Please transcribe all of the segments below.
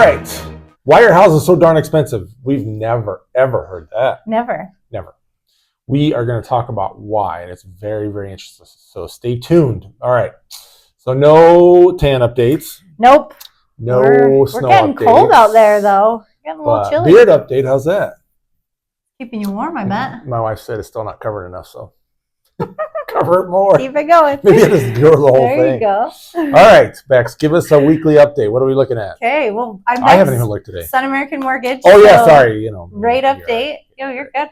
right. Why are houses so darn expensive? We've never, ever heard that. Never. We are going to talk about why, and it's very, very interesting. So stay tuned. All right. So no tan updates. Nope. No We're snow getting updates. cold out there, though. Getting a little chilly. Beard update, how's that? Keeping you warm, I bet. My wife said it's still not covered enough, so cover it more. Keep it going. Maybe I just grow the whole thing. There you go. All right, Bex, give us a weekly update. What are we looking at? Okay, well, I haven't even looked today. Sun American Mortgage. Oh, yeah, sorry. Rate update. You're good.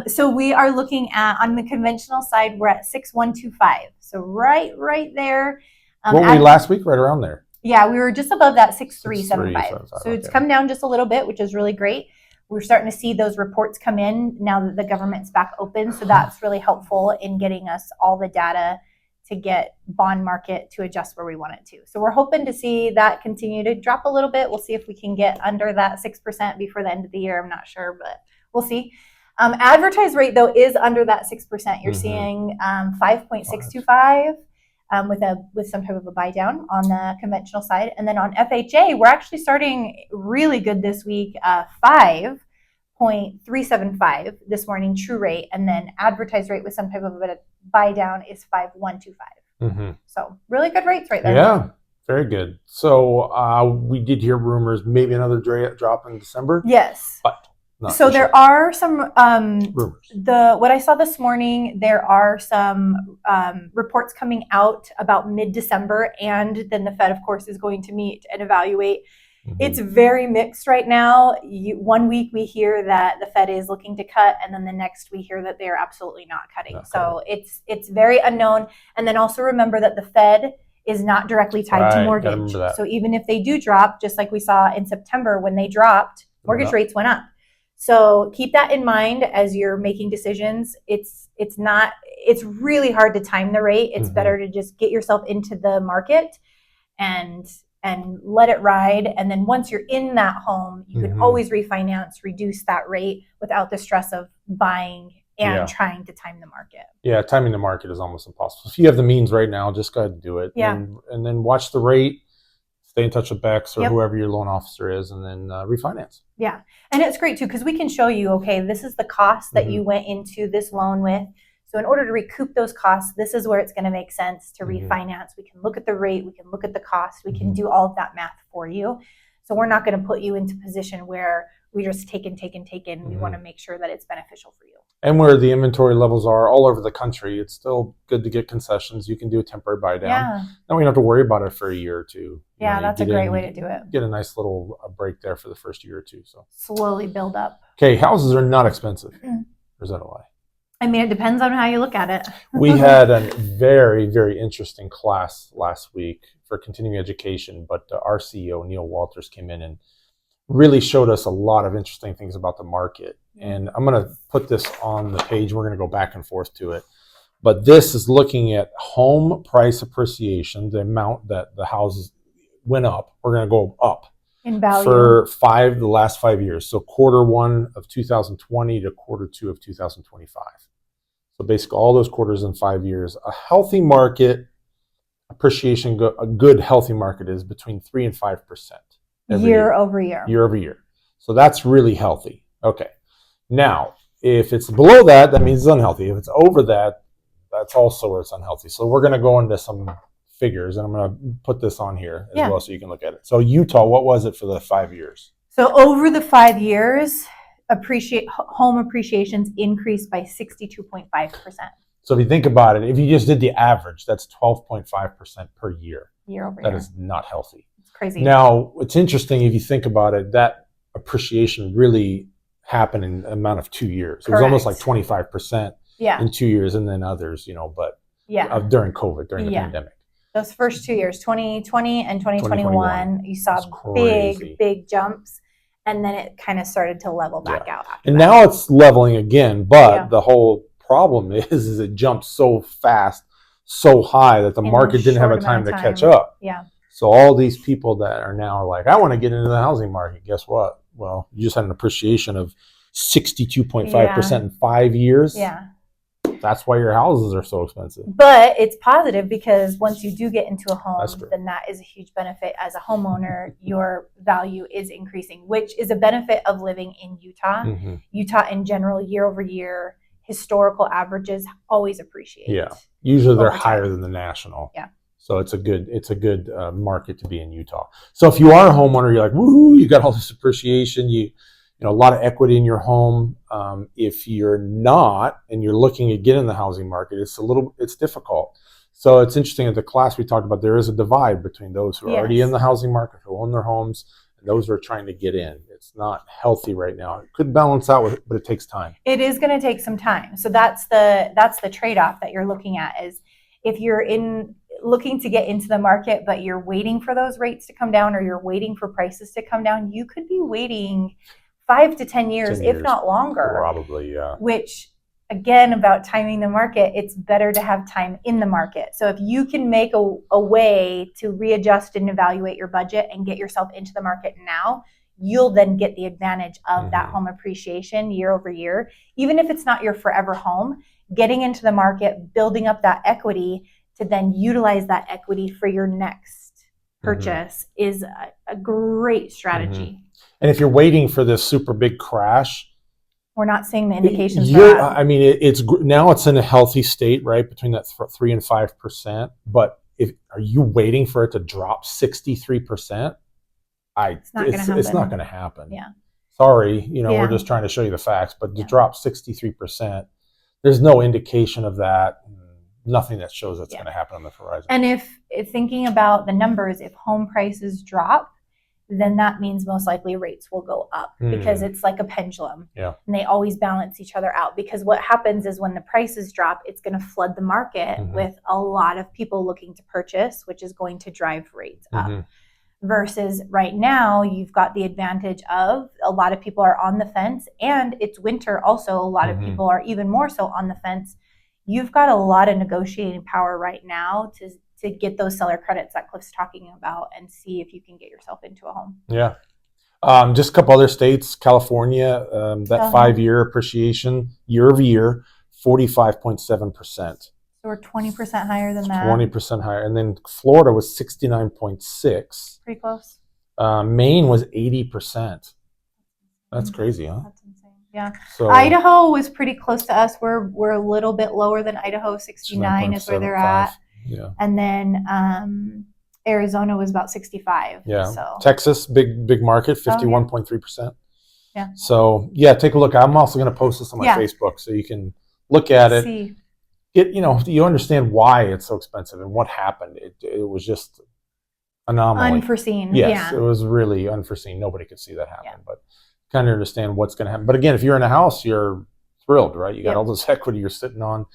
So we are looking at, on the conventional side, we're at 6,125. So right there. What were we last week? Right around there. Yeah, we were just above that 6,375. So okay. It's come down just a little bit, which is really great. We're starting to see those reports come in now that the government's back open. So that's really helpful in getting us all the data to get bond market to adjust where we want it to. So we're hoping to see that continue to drop a little bit. We'll see if we can get under that 6% before the end of the year. I'm not sure, but we'll see. Advertised rate, though, is under that 6%. You're seeing 5.625 with some type of a buy down on the conventional side. And then on FHA, we're actually starting really good this week, 5.375 this morning, true rate. And then advertised rate with some type of a buy down is 5.125. So really good rates right there. Yeah, very good. So we did hear rumors, maybe another drop in December. Yes. But so there are some rumors. What I saw this morning, there are some reports coming out about mid-December, and then the Fed, of course, is going to meet and evaluate. It's very mixed right now. One week we hear that the Fed is looking to cut, and then the next we hear that they are absolutely not cutting. So it's very unknown. And then also remember that the Fed is not directly tied to mortgage. So even if they do drop, just like we saw in September when they dropped, mortgage rates went up. So keep that in mind as you're making decisions. It's really hard to time the rate. It's better to just get yourself into the market and let it ride. And then once you're in that home, you can always refinance, reduce that rate without the stress of buying and trying to time the market. Yeah, timing the market is almost impossible. If you have the means right now, just go ahead and do it. Yeah. And then watch the rate. Stay in touch with Bex or whoever your loan officer is, and then refinance. Yeah. And it's great, too, because we can show you, okay, this is the cost that you went into this loan with. So in order to recoup those costs, this is where it's going to make sense to refinance. We can look at the rate. We can look at the cost. We can do all of that math for you. So we're not going to put you into a position where we just take. We want to make sure that it's beneficial for you. And where the inventory levels are all over the country, it's still good to get concessions. You can do a temporary buy down. Yeah. Then we don't have to worry about it for a year or two. That's a great way to do it. Get a nice little break there for the first year or two. So slowly build up. Okay, houses are not expensive. Or is that a lie? I mean, it depends on how you look at it. We had a very, very interesting class last week for continuing education, but our CEO, Neil Walters, came in and really showed us a lot of interesting things about the market. And I'm going to put this on the page. We're going to go back and forth to it. But this is looking at home price appreciation, the amount that the houses went up. We're going to go up in value for the last 5 years. So quarter one of 2020 to quarter two of 2025. So basically all those quarters in 5 years. A healthy market appreciation, a good healthy market is between 3 and 5%. Year over year. Year over year. So that's really healthy. Okay. Now, if it's below that, that means it's unhealthy. If it's over that, that's also where it's unhealthy. So we're going to go into some figures, and I'm going to put this on here as well so you can look at it. So Utah, what was it for the 5 years? So over the 5 years, home appreciations increased by 62.5%. So if you think about it, if you just did the average, that's 12.5% per year. Year over year. That is not healthy. It's crazy. Now, it's interesting if you think about it, that appreciation really happened in an amount of 2 years. It was almost like 25% in 2 years, and then others, but during COVID, during the pandemic. Those first 2 years, 2020 and 2021, you saw big jumps, and then it kind of started to level back out. And now it's leveling again, but the whole problem is it jumped so fast, so high that the market didn't have a time to catch up. Yeah. So all these people that are now like, I want to get into the housing market, guess what? Well, you just had an appreciation of 62.5% in 5 years. Yeah. That's why your houses are so expensive. But it's positive because once you do get into a home, That's true. then that is a huge benefit. As a homeowner, your value is increasing, which is a benefit of living in Utah. Mm-hmm. Utah in general, year over year, historical averages always appreciate. Yeah, usually they're over time. higher than the national. Yeah. So it's a good market to be in Utah. So if you are a homeowner, you're like, woohoo, you got all this appreciation, you know, a lot of equity in your home. If you're not, and you're looking to get in the housing market, it's difficult. So it's interesting, at the class we talked about, there is a divide between those who are already in the housing market, who own their homes, and those who are trying to get in. It's not healthy right now. It could balance out, but it takes time. It is going to take some time. So that's the trade-off that you're looking at, is if you're looking to get into the market, but you're waiting for those rates to come down, or you're waiting for prices to come down, you could be waiting 5 to 10 years, if not longer. Probably, yeah. Which, again, about timing the market, it's better to have time in the market. So if you can make a way to readjust and evaluate your budget and get yourself into the market now, you'll then get the advantage of that home appreciation year over year. Even if it's not your forever home, getting into the market, building up that equity to then utilize that equity for your next purchase is a great strategy. And if you're waiting for this super big crash, we're not seeing the indications for that. I mean, it's now it's in a healthy state, right, between that 3 and 5%. But are you waiting for it to drop 63%? It's not going to happen. Yeah. Sorry, we're just trying to show you the facts. But to drop 63%, there's no indication of that. Nothing that shows that's going to happen on the horizon. And if thinking about the numbers, if home prices drop, then that means most likely rates will go up, because it's like a pendulum. Yeah. And they always balance each other out, because what happens is when the prices drop, it's going to flood the market with a lot of people looking to purchase, which is going to drive rates up. Versus right now, you've got the advantage of a lot of people are on the fence, and it's winter also. A lot of people are even more so on the fence. You've got a lot of negotiating power right now to get those seller credits that Cliff's talking about, and see if you can get yourself into a home. Yeah. Just a couple other states. California, that 5-year appreciation year over year, 45.7%. So we're 20% higher than that. 20% higher. And then Florida was 69.6. Pretty close. Maine was 80%. That's crazy, huh? That's insane. Yeah. So Idaho was pretty close to us. We're a little bit lower than Idaho. 69 is where they're at. Yeah. And then Arizona was about 65. Yeah. So Texas, big market, 51.3%. Yeah. So yeah, take a look. I'm also going to post this on my Facebook, so you can look at it. See. You understand why it's so expensive and what happened. It was just anomaly. Unforeseen. Yes, it was really unforeseen. Nobody could see that happen, but kind of understand what's going to happen. But again, if you're in a house, you're thrilled, right? You got all this equity you're sitting on.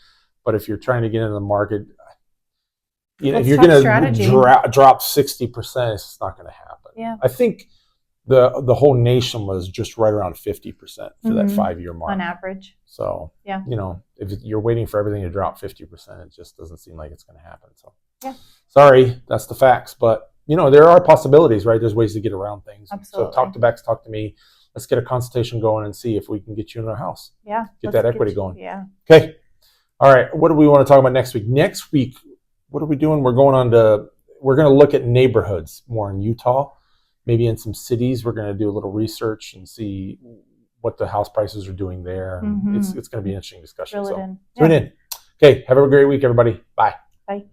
But if you're trying to get into the market, if you're going to drop 60%, it's just not going to happen. Yeah. I think the whole nation was just right around 50% for that 5-year mark on average. So if you're waiting for everything to drop 50%, it just doesn't seem like it's going to happen. So sorry, that's the facts. But there are possibilities, right? There's ways to get around things. Absolutely. So talk to Bex, talk to me. Let's get a consultation going and see if we can get you in our house. Yeah. Get that equity going. Yeah. Okay. All right. What do we want to talk about next week? Next week, what are we doing? We're going to look at neighborhoods more in Utah. Maybe in some cities, we're going to do a little research and see what the house prices are doing there. It's going to be an interesting discussion. So tune in. Okay. Have a great week, everybody. Bye. Bye.